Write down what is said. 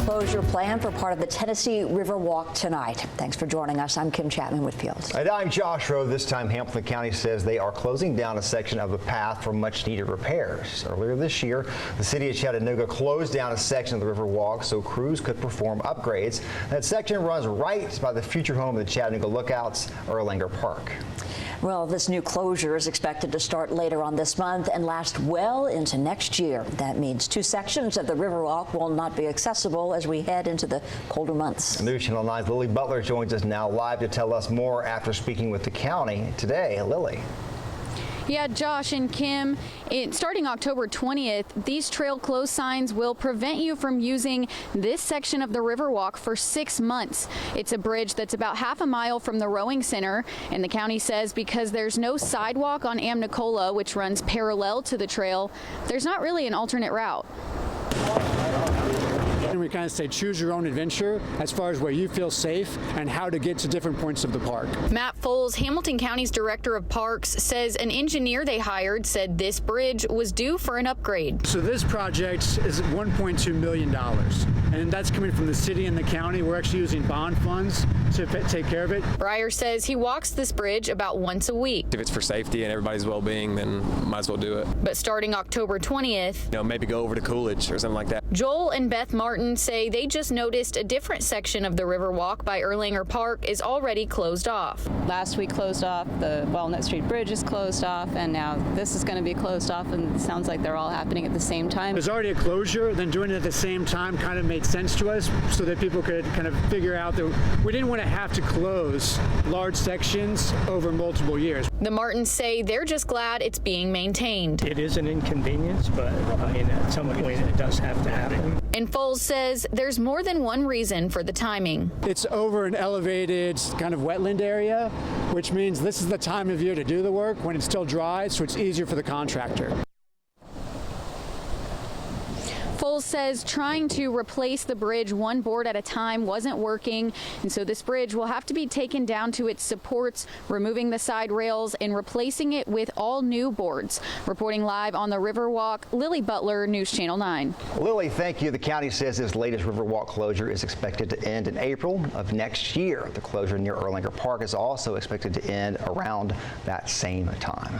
closure plan for part of the Tennessee Riverwalk tonight. Thanks for joining us. I'm Kim Chapman-Whitfield. And I'm Josh Rowe. This time, Hamilton County says they are closing down a section of the path for much-needed repairs. Earlier this year, the city of Chattanooga closed down a section of the Riverwalk so crews could perform upgrades. That section runs right by the future home of the Chattanooga Lookouts, Erlanger Park. Well, this new closure is expected to start later on this month and last well into next year. That means two sections of the Riverwalk will not be accessible as we head into the colder months. News Channel 9's Lily Butler joins us now live to tell us more after speaking with the county today. Lily. Yeah, Josh and Kim, starting October 20th, these trail close signs will prevent you from using this section of the Riverwalk for 6 months. It's a bridge that's about half a mile from the rowing center, and the county says because there's no sidewalk on Amnicola, which runs parallel to the trail, there's not really an alternate route. And we kind of say choose your own adventure as far as where you feel safe and how to get to different points of the park. Matt Foles, Hamilton County's director of parks, says an engineer they hired said this bridge was due for an upgrade. So this project is $1.2 million, and that's coming from the city and the county. We're actually using bond funds to take care of it. Breyer says he walks this bridge about once a week. If it's for safety and everybody's well-being, then might as well do it. But starting October 20th, Maybe go over to Coolidge or something like that. Joel and Beth Martin say they just noticed a different section of the Riverwalk by Erlanger Park is already closed off. Last week closed off, the Walnut Street Bridge is closed off, and now this is going to be closed off, and it sounds like they're all happening at the same time. There's already a closure, then doing it at the same time kind of made sense to us so that people could kind of figure out that we didn't want to have to close large sections over multiple years. The Martins say they're just glad it's being maintained. It is an inconvenience, but I mean, at some point it does have to happen. And Foles says there's more than one reason for the timing. It's over an elevated kind of wetland area, which means this is the time of year to do the work when it's still dry, so it's easier for the contractor. Foles says trying to replace the bridge one board at a time wasn't working, and so this bridge will have to be taken down to its supports, removing the side rails and replacing it with all new boards. Reporting live on the Riverwalk, Lily Butler, News Channel 9. Lily, thank you. The county says this latest Riverwalk closure is expected to end in April of next year. The closure near Erlanger Park is also expected to end around that same time.